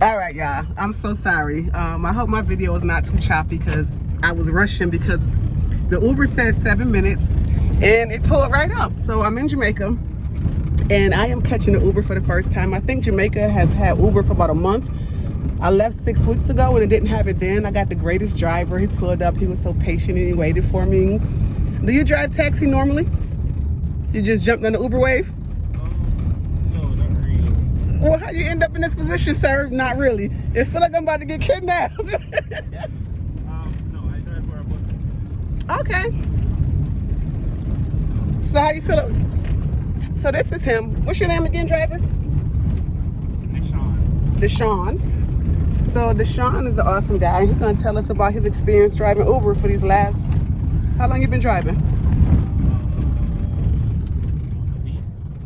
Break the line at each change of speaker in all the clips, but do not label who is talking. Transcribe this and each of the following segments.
All right, y'all. I'm so sorry. I hope my video is not too choppy because I was rushing because the Uber says 7 minutes and it pulled right up. So I'm in Jamaica and I am catching the Uber for the first time. I think Jamaica has had Uber for about a month. I left 6 weeks ago and it didn't have it then. I got the greatest driver. He pulled up. He was so patient and he waited for me. Do you drive taxi normally? You just jumped on the Uber wave?
No, not really.
Well, how you end up in this position, sir? Not really. It feel like I'm about to get kidnapped.
No, I drive for a bus.
Okay. So how you feel? So this is him. What's your name again, driver?
It's Deshaun.
Deshaun. So Deshaun is an awesome guy. He's gonna tell us about his experience driving Uber for these last. How long you been driving?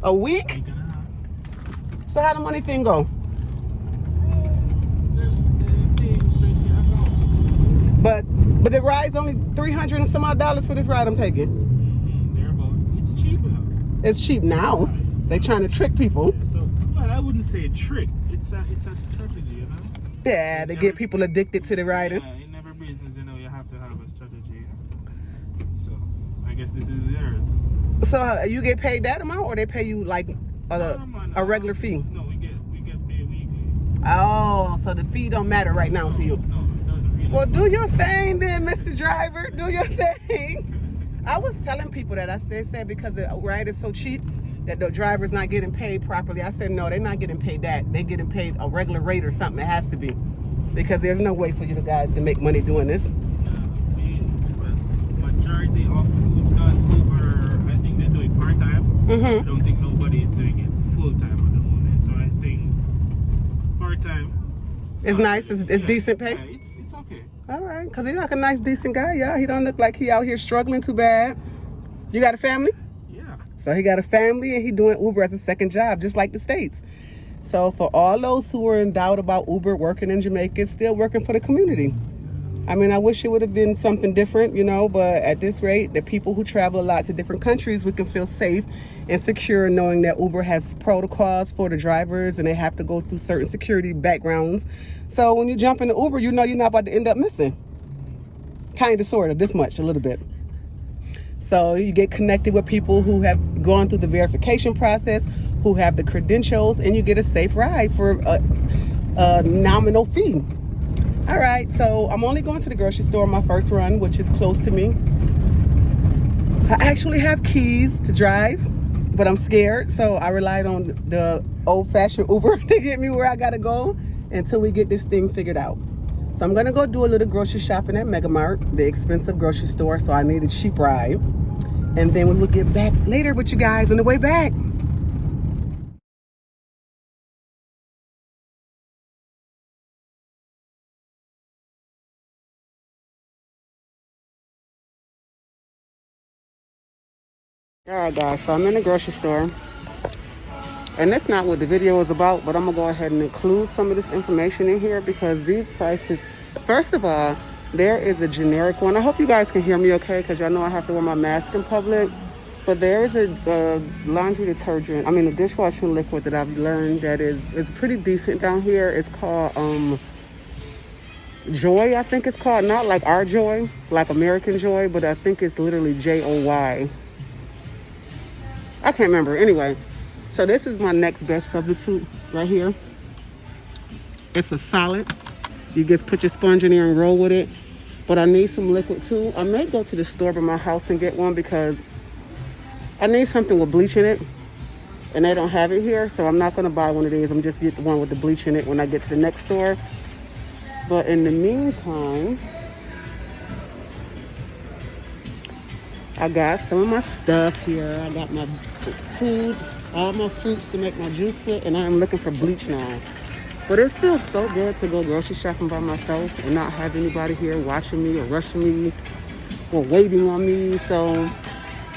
A week?
Week and a half.
So how the money thing go?
The thing straight to your account.
But the ride's only $300 and some odd dollars for this ride I'm taking.
Thereabout. It's cheap now.
It's cheap now. They trying to trick people.
Yeah, so, well, I wouldn't say a trick. It's a strategy, you know.
Yeah, to get people addicted to the riding.
Yeah, in every business, you know, you have to have a strategy. So I guess this is theirs.
So you get paid that amount, or they pay you like a regular fee?
No, we get paid weekly.
Oh, so the fee don't matter right now to you.
No, it doesn't really.
Well, do your thing then, Mr. Driver. Do your thing. I was telling people that. They said because the ride is so cheap that the driver's not getting paid properly. I said, no, they're not getting paid that. They're getting paid a regular rate or something. It has to be. Because there's no way for you guys to make money doing this.
Majority of who does Uber, I think they do it part-time. I don't think nobody is doing it full-time at the moment. So I think part-time.
It's nice. It's decent pay.
Yeah, it's okay.
All right. Because he's like a nice, decent guy, y'all. He don't look like he out here struggling too bad. You got a family?
Yeah.
So he got a family and he doing Uber as a second job, just like the States. So for all those who are in doubt about Uber working in Jamaica, it's still working for the community. I mean, I wish it would have been something different, you know, but at this rate, the people who travel a lot to different countries, we can feel safe and secure knowing that Uber has protocols for the drivers and they have to go through certain security backgrounds. So when you jump into Uber, you know you're not about to end up missing. Kind of, sort of, this much, a little bit. So you get connected with people who have gone through the verification process, who have the credentials, and you get a safe ride for a nominal fee. All right, so I'm only going to the grocery store on my first run, which is close to me. I actually have keys to drive, but I'm scared, so I relied on the old-fashioned Uber to get me where I gotta go until we get this thing figured out. So I'm gonna go do a little grocery shopping at Mega Mart, the expensive grocery store, so I need a cheap ride. And then we will get back later with you guys on the way back. All right, guys, so I'm in the grocery store. And that's not what the video is about, but I'm gonna go ahead and include some of this information in here because these prices, first of all, there is a generic one. I hope you guys can hear me okay, because y'all know I have to wear my mask in public. But there is a laundry detergent, a dishwashing liquid that I've learned that is pretty decent down here. It's called Joy, I think it's called. Not like our Joy, like American Joy, but I think it's literally Joy. I can't remember. Anyway, so this is my next best substitute right here. It's a solid. You just put your sponge in there and roll with it. But I need some liquid too. I may go to the store by my house and get one because I need something with bleach in it. And they don't have it here, so I'm not going to buy one of these. I'm just get the one with the bleach in it when I get to the next store. But in the meantime, I got some of my stuff here. I got my food, all my fruits to make my juice with, and I'm looking for bleach now. But it feels so good to go grocery shopping by myself and not have anybody here watching me or rushing me or waiting on me. So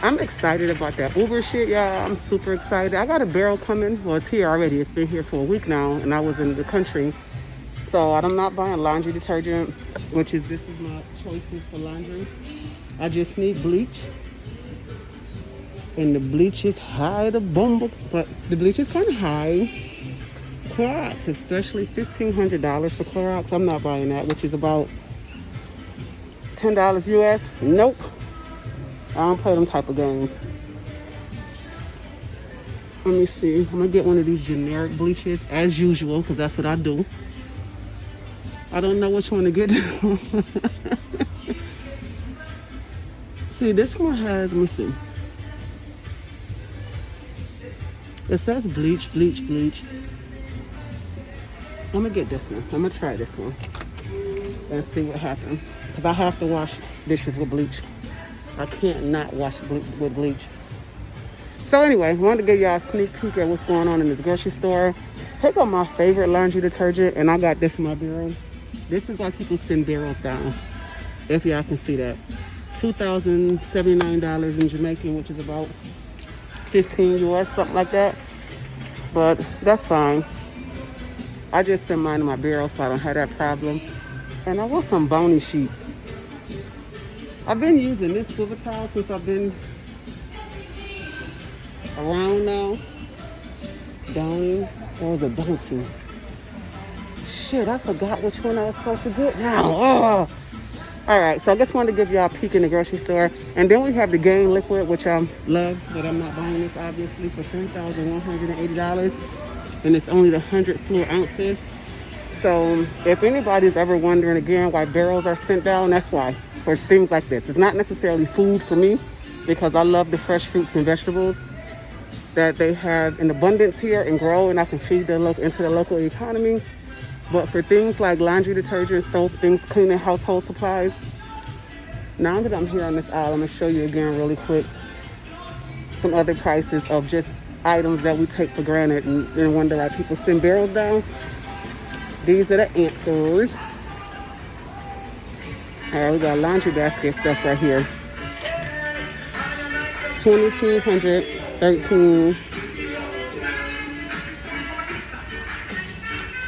I'm excited about that Uber shit, y'all. I'm super excited. I got a barrel coming. Well, it's here already. It's been here for a week now, and I was in the country. So I'm not buying laundry detergent, this is my choices for laundry. I just need bleach. And the bleach is high, but the bleach is kind of high. Clorox, especially $1,500 for Clorox. I'm not buying that, which is about $10 US. Nope. I don't play them type of games. Let me see. I'm gonna get one of these generic bleaches as usual, because that's what I do. I don't know which one to get. See, this one has, let me see. It says bleach, bleach, bleach. I'm gonna get this one. I'm gonna try this one and see what happens. Because I have to wash dishes with bleach. I can't not wash with bleach. So anyway, I wanted to give y'all a sneak peek at what's going on in this grocery store. Pick up my favorite laundry detergent, and I got this in my barrel. This is why people send barrels down, if y'all can see that. $2,079 in Jamaican, which is about 15 US, something like that. But that's fine. I just send mine in my barrel so I don't have that problem. And I want some bony sheets. I've been using this silver towel since I've been around now. Downy, or was it Bounty? Shit, I forgot which one I was supposed to get now. Oh. All right, so I just wanted to give y'all a peek in the grocery store. And then we have the Gain Liquid, which I love, but I'm not buying this obviously for $3,180. And it's only the 100 fluid ounces. So if anybody's ever wondering again why barrels are sent down, that's why, for things like this. It's not necessarily food for me, because I love the fresh fruits and vegetables that they have in abundance here and grow, and I can feed into the local economy. But for things like laundry detergent, soap, things, cleaning household supplies, now that I'm here on this aisle, I'm going to show you again really quick some other prices of just items that we take for granted and wonder why people send barrels down. These are the answers. All right, we got laundry basket stuff right here. $2,213.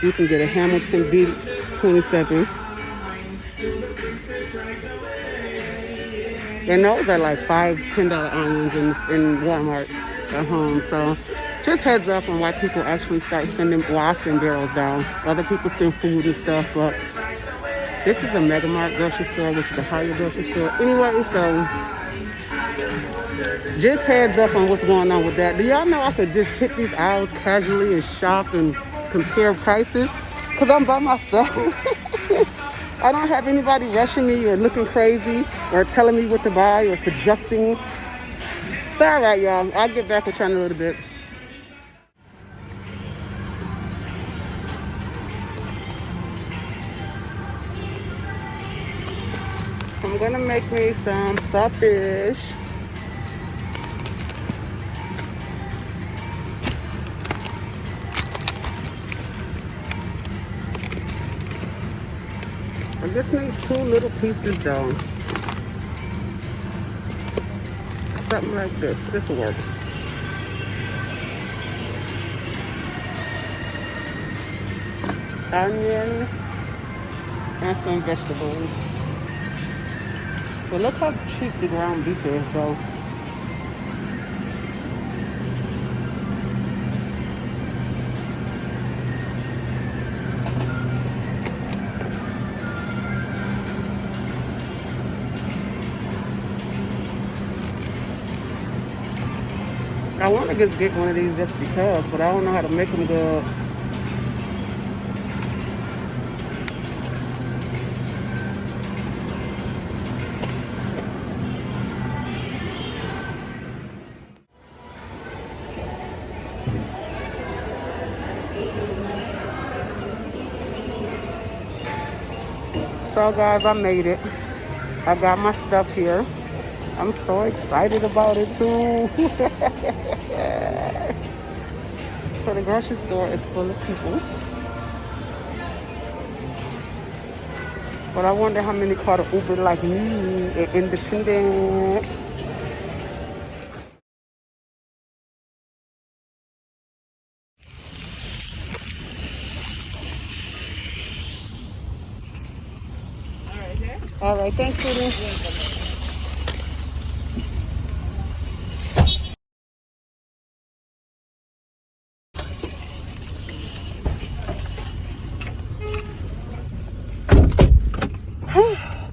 You can get a Hamilton Beach 27. And those are like $5, $10 onions in Walmart at home. So just heads up on why people actually start sending, well, I send barrels down. Other people send food and stuff, but this is a Mega Mart grocery store, which is a higher grocery store anyway. So just heads up on what's going on with that. Do y'all know I could just hit these aisles casually and shop and compare prices? Because I'm by myself. I don't have anybody rushing me or looking crazy or telling me what to buy or suggesting. It's all right, y'all. I'll get back with y'all in a little bit. So I'm gonna make me some saltfish. I just need 2 little pieces though. Something like this. This will work. Onion and some vegetables. But look how cheap the ground beef is though. I want to just get one of these just because, but I don't know how to make them good. So guys, I made it. I got my stuff here. I'm so excited about it too. So the grocery store is full of people. But I wonder how many call the Uber like me, an independent. All right, thanks, Judy.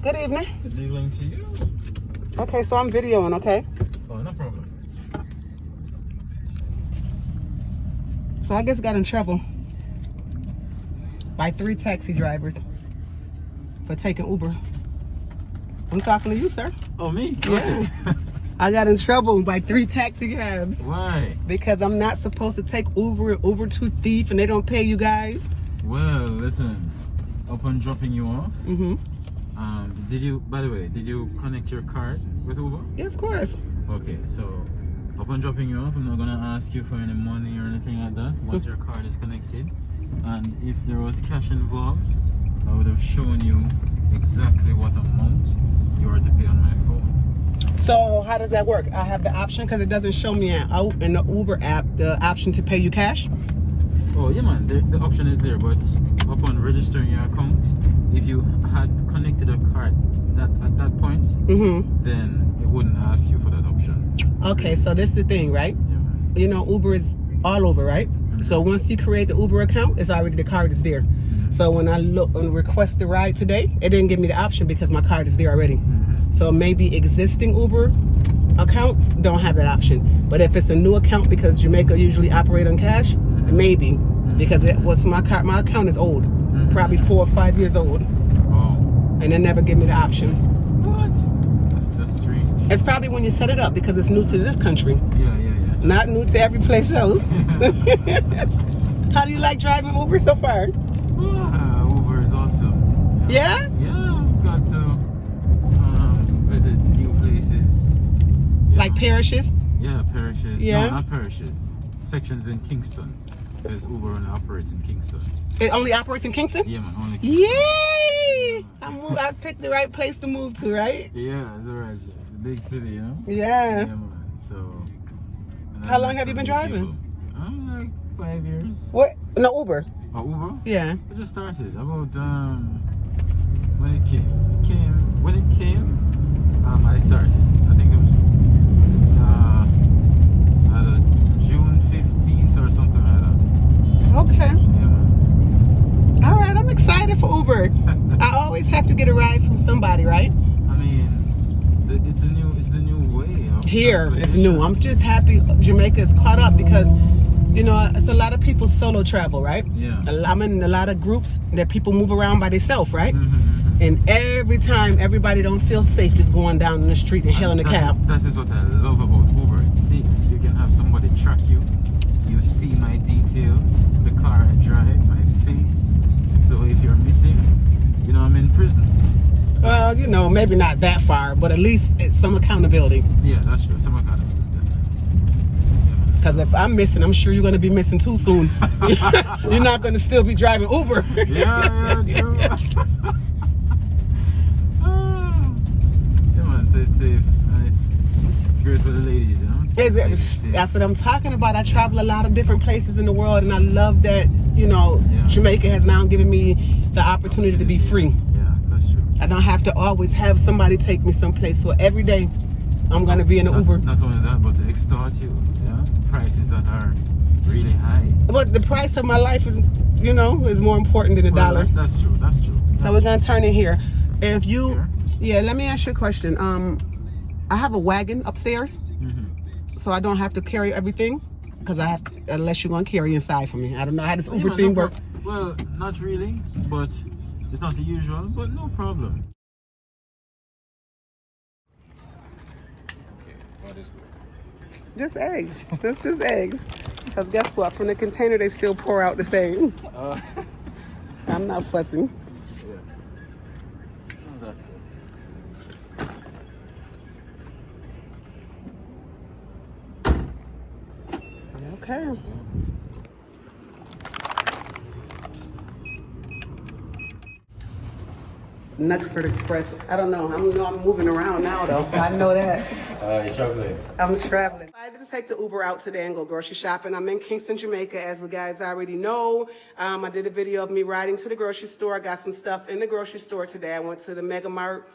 Good evening.
Good evening to you.
Okay, so I'm videoing, okay?
Oh, no problem.
So I just got in trouble by 3 taxi drivers for taking Uber. I'm talking to you, sir.
Oh, me?
Yeah.
Okay.
I got in trouble by 3 taxi cabs.
Why?
Because I'm not supposed to take Uber and Uber to thief and they don't pay you guys.
Well, listen, upon dropping you off, by the way, did you connect your card with Uber?
Yeah, of course.
Okay, so upon dropping you off, I'm not gonna ask you for any money or anything like that once your card is connected. And if there was cash involved, I would have shown you exactly what amount you are to pay on my phone.
So how does that work? I have the option because it doesn't show me out in the Uber app the option to pay you cash.
Oh yeah, man, the option is there, but upon registering your account, if you had connected a card at that point, then it wouldn't ask you for that option.
Okay, so this is the thing, right?
Yeah, man.
You know, Uber is all over, right? So once you create the Uber account, it's already, the card is there. So when I look and request the ride today, it didn't give me the option because my card is there already. So maybe existing Uber accounts don't have that option. But if it's a new account, because Jamaica usually operate on cash, maybe, because it was my account is old, probably 4 or 5 years old, and they never give me the option.
What? That's strange.
It's probably when you set it up because it's new to this country.
Yeah.
Not new to every place else. How do you like driving Uber so far?
Uber is awesome.
Yeah?
Yeah, I've got to visit new places.
Like parishes?
Yeah, parishes.
Yeah.
No, not parishes. Sections in Kingston. There's Uber and operates in Kingston.
It only operates in Kingston?
Yeah, man, only Kingston.
Yay! I picked the right place to move to, right?
Yeah, it's alright. It's a big city, you know?
Yeah.
Yeah, man. So.
How long have you been driving?
I'm like 5 years.
What? No, Uber.
Oh, Uber?
Yeah.
I just started about when it came. I started. I think it was June 15th or something like that.
Okay.
Yeah.
All right, I'm excited for Uber. I always have to get a ride from somebody, right?
I mean, it's the new way.
Here, it's new. I'm just happy Jamaica is caught up because, you know, it's a lot of people solo travel, right?
Yeah.
I'm in a lot of groups that people move around by themselves, right? And every time, everybody don't feel safe just going down in the street and hailing a cab.
That is what I love about Uber. It's safe. You can have somebody track you. You see my details, the car I drive, my face. So if you're missing, you know I'm in prison.
Well, you know, maybe not that far, but at least it's some accountability.
Yeah, that's true. Some accountability, definitely.
Because if I'm missing, I'm sure you're going to be missing too soon. You're not going to still be driving Uber.
Yeah, true. Yeah, man, so it's safe. And it's great for the ladies, you know?
That's what I'm talking about. I travel a lot of different places in the world, and I love that, you know, Jamaica has now given me the opportunity to be free.
Yeah, that's true.
I don't have to always have somebody take me someplace. So every day, I'm going to be in an Uber.
Not only that, but to extort you, yeah? Prices that are really high.
But the price of my life is, you know, is more important than a dollar.
That's true.
So we're going to turn in here. If you,
Here?
yeah, let me ask you a question. I have a wagon upstairs, so I don't have to carry everything, because I have to, unless you're going to carry inside for me. I don't know how this Uber thing works.
Well, not really, but it's not the usual, but no problem.
Just eggs. It's just eggs. Because guess what? From the container, they still pour out the same. I'm not fussing.
Yeah. Oh, that's good.
Okay. Knucksford Express. I don't know. I'm moving around now, though. I know that.
You're traveling.
I'm traveling. I decided to take the Uber out today and go grocery shopping. I'm in Kingston, Jamaica, as you guys already know. I did a video of me riding to the grocery store. I got some stuff in the grocery store today. I went to the Mega Mart.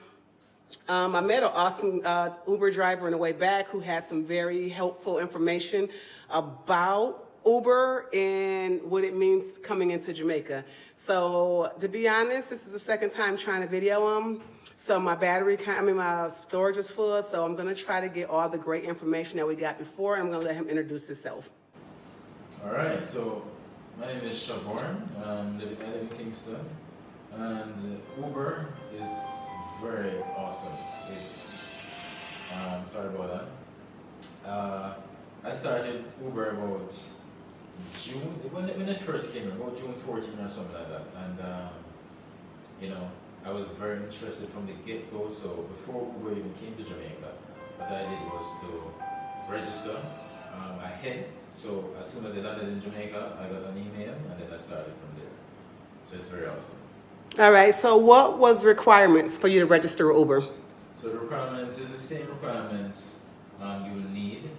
I met an awesome Uber driver on the way back who had some very helpful information about Uber and what it means coming into Jamaica. So to be honest, this is the second time trying to video him. So my my storage was full. So I'm gonna try to get all the great information that we got before. And I'm gonna let him introduce himself.
All right. So my name is Siobhan. I live in Kingston, and Uber is very awesome. Sorry about that. I started Uber about June, when it first came, about June 14 or something like that. And, I was very interested from the get-go. So before Uber even came to Jamaica, what I did was to register ahead. So as soon as I landed in Jamaica, I got an email, and then I started from there. So it's very awesome.
All right. So what was the requirements for you to register Uber?
So the requirements is the same requirements you will need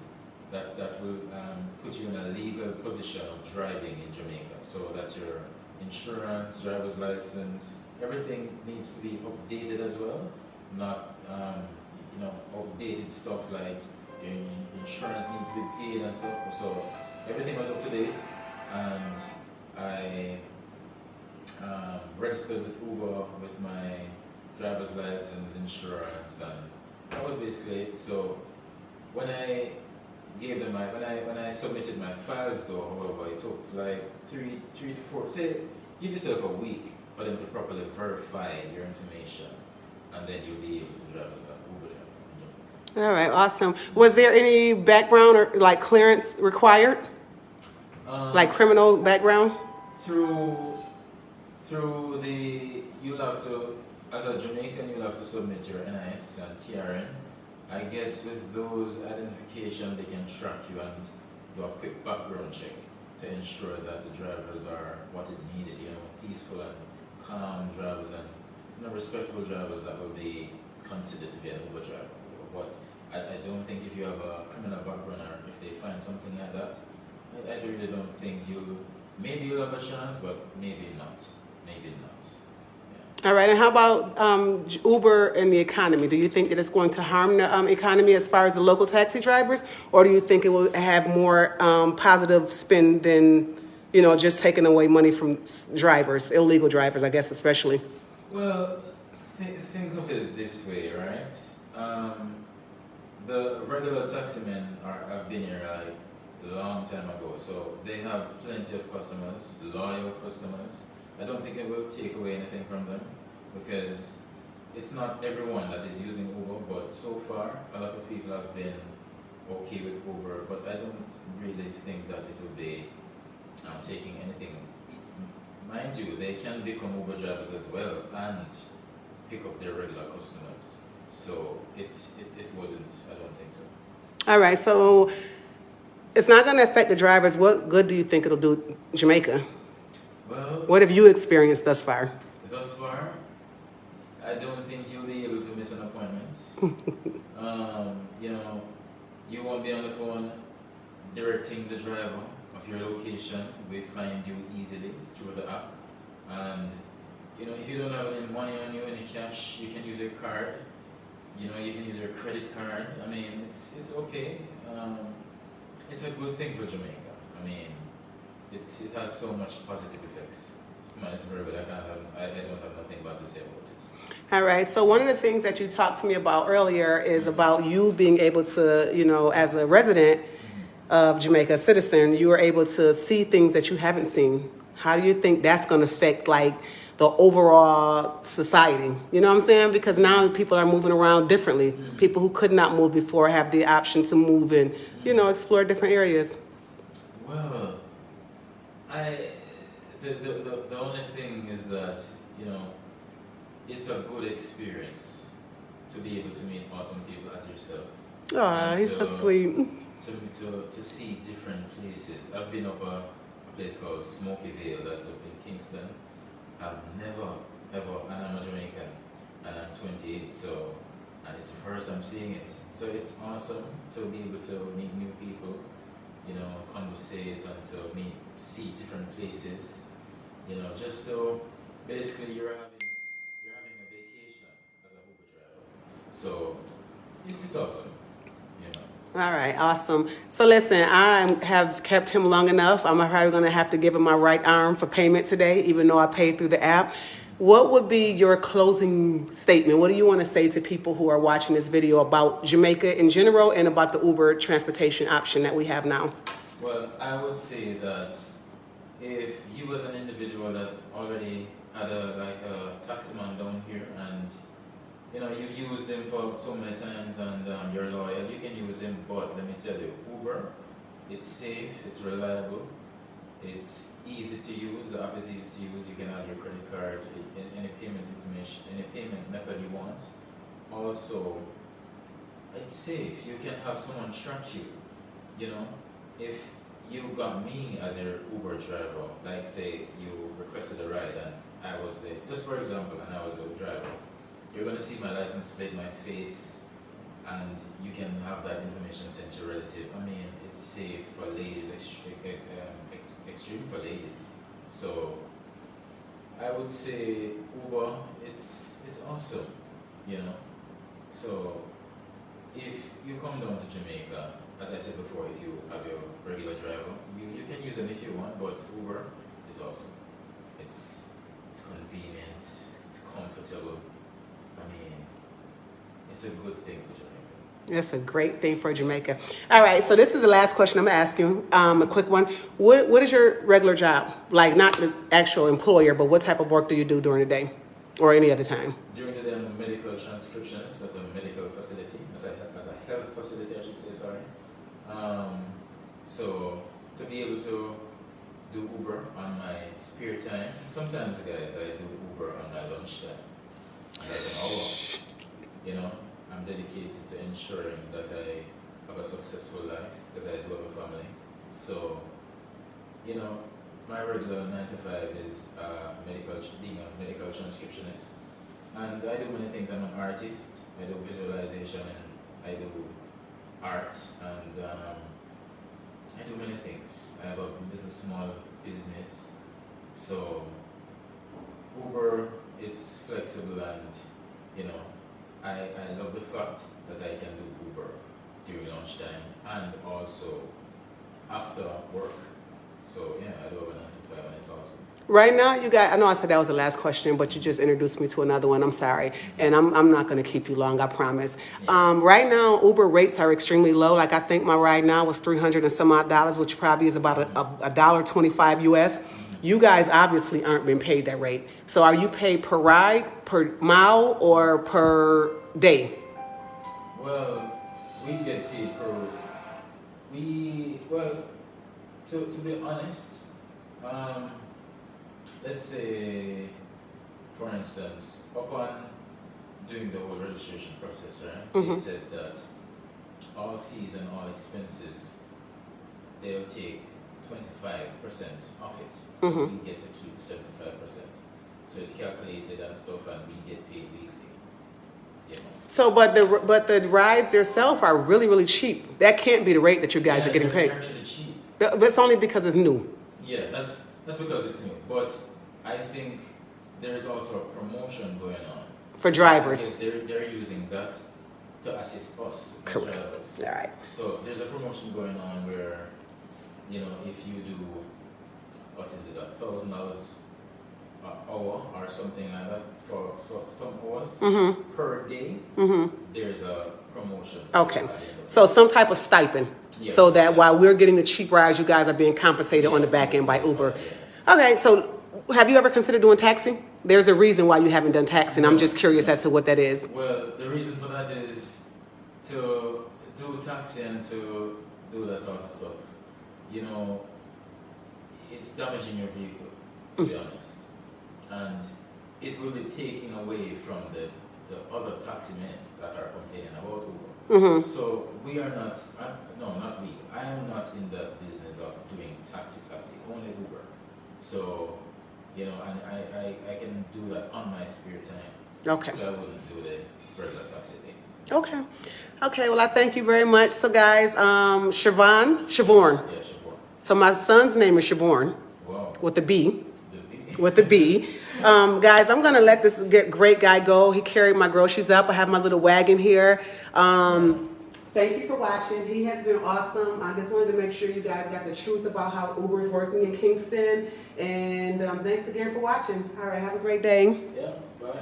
that will put you in a legal position of driving in Jamaica. So that's your insurance, driver's license, everything needs to be updated as well. Not outdated stuff like your insurance needs to be paid and stuff. So everything was up to date, and I registered with Uber with my driver's license, insurance, and that was basically it. So when I gave them when I submitted my files though, however, it took like three to four, say, give yourself a week for them to properly verify your information, and then you'll be able to drive as an Uber driver.
All right, awesome. Was there any background or like clearance required? Like criminal background?
Through you'll have to, as a Jamaican, you'll have to submit your NIS and TRN. I guess with those identification, they can track you and do a quick background check to ensure that the drivers are what is needed, peaceful and calm drivers and respectful drivers that will be considered to be an Uber driver. But I don't think if you have a criminal background or if they find something like that, I really don't think maybe you'll have a chance, but maybe not. Maybe not.
All right, and how about Uber and the economy? Do you think that it's going to harm the economy as far as the local taxi drivers, or do you think it will have more positive spin than, just taking away money from drivers, illegal drivers, I guess, especially?
Well, think of it this way, right? The regular taximen have been here like a long time ago, so they have plenty of customers, loyal customers. I don't think it will take away anything from them, because it's not everyone that is using Uber, but so far a lot of people have been okay with Uber, but I don't really think that it will be taking anything. Mind you, they can become Uber drivers as well and pick up their regular customers. So it wouldn't, I don't think so.
All right, so it's not going to affect the drivers. What good do you think it'll do Jamaica?
Well,
what have you experienced thus far?
Thus far, I don't think you'll be able to miss an appointment. You won't be on the phone directing the driver of your location. We find you easily through the app. And, if you don't have any money on you, any cash, you can use your card. You can use your credit card. I mean, it's okay. It's a good thing for Jamaica. I mean, it has so much positive effects. It's very good. I don't have nothing bad to say about it.
All right. So one of the things that you talked to me about earlier is about you being able to, as a resident of Jamaica, a citizen, you are able to see things that you haven't seen. How do you think that's going to affect like the overall society? You know what I'm saying? Because now people are moving around differently. Mm-hmm. People who could not move before have the option to move and, explore different areas.
Well, the only thing is that, it's a good experience to be able to meet awesome people as yourself.
Oh, he's so sweet.
To see different places. I've been up a place called Smoky Vale that's up in Kingston. I've never, ever, and I'm a Jamaican, and I'm 28, and it's the first I'm seeing it. So it's awesome to be able to meet new people, conversate and to see different places, just to, basically you're having a vacation as a Uber driver. So it's awesome,
All right, awesome. So listen, I have kept him long enough. I'm probably going to have to give him my right arm for payment today, even though I paid through the app. What would be your closing statement? What do you want to say to people who are watching this video about Jamaica in general and about the Uber transportation option that we have now?
Well, I would say that if you was an individual that already had a taxi man down here, and you know you've used him for so many times, and you're loyal, you can use him. But let me tell you, Uber, it's safe, it's reliable, it's easy to use. The app is easy to use. You can add your credit card, any payment information, any payment method you want. Also, it's safe. You can have someone track you. You know, if you got me as your Uber driver, like say you requested a ride and I was there, just for example, and I was the driver, you're going to see my license plate, my face, and you can have that information sent to your relative. I mean, it's safe for ladies, extreme for ladies. So I would say Uber, it's awesome, you know. So if you come down to Jamaica, as I said before, if you have your regular driver, you can use them if you want, but Uber, it's awesome. It's convenient, it's comfortable. I mean, it's a good thing for Jamaica.
That's a great thing for Jamaica. All right, so this is the last question I'm gonna ask you. A quick one. What is your regular job? Like, not the actual employer, but what type of work do you do during the day or any other time?
During the day, I'm a medical transcriptionist at a medical facility, as a health facility, I should say, sorry. So to be able to do Uber on my spare time, sometimes, guys, I do Uber on my lunchtime. That's an hour. You know, I'm dedicated to ensuring that I have a successful life because I do have a family. So, you know, my regular 9 to 5 is being a medical transcriptionist. And I do many things. I'm an artist. I do visualization and I do art, and I do many things. I have a little small business. So Uber, it's flexible, and you know, I love the fact that I can do Uber during lunchtime and also after work. So yeah, I do have a 9 to 5 and it's awesome.
Right now, you guys, I know I said that was the last question, but you just introduced me to another one. I'm sorry. And I'm not going to keep you long, I promise. Right now, Uber rates are extremely low. Like, I think my ride now was $300 and some odd dollars, which probably is about a $1.25 US. You guys obviously aren't being paid that rate. So are you paid per ride, per mile, or per day?
Well, we get paid to be honest, let's say, for instance, upon doing the whole registration process, right? They said that all fees and all expenses, they'll take 25% of it. So we get to keep 75%. So it's calculated and stuff, and we get paid weekly. You know.
So, but the rides themselves are really, really cheap. That can't be the rate that you guys are getting paid.
They're actually cheap.
But it's only because it's new.
Yeah, that's because it's new. But I think there is also a promotion going on
For drivers.
Because they're using that to assist us as
Correct.
drivers.
All right.
So there's a promotion going on where, you know, if you do, what is it, $1,000 an hour or something like that for some hours per day, there's a promotion.
Okay. So some type of stipend.
Yeah,
So that while we're getting the cheap rides, you guys are being compensated on the back end by Uber. Okay, so have you ever considered doing taxi? There's a reason why you haven't done taxi, and I'm just curious as to what that is.
Well, the reason for that is to do taxi and to do that sort of stuff. You know, it's damaging your vehicle, to be honest. And it will be taking away from the other taxi men that are complaining about Uber. So we are not, not we. I am not in the business of doing taxi, only Uber. So, you know, and I can do that on my spare time.
Okay.
So I wouldn't do the regular taxi thing.
Okay. Okay, well, I thank you very much. So, guys, Siobhan.
Yeah, Siobhan.
So my son's name is Siobhan.
Wow.
With a B.
The B.
With a B. Guys, I'm going to let this great guy go. He carried my groceries up. I have my little wagon here. Thank you for watching. He has been awesome. I just wanted to make sure you guys got the truth about how Uber is working in Kingston. And thanks again for watching. All right, have a great day.
Yeah, bye.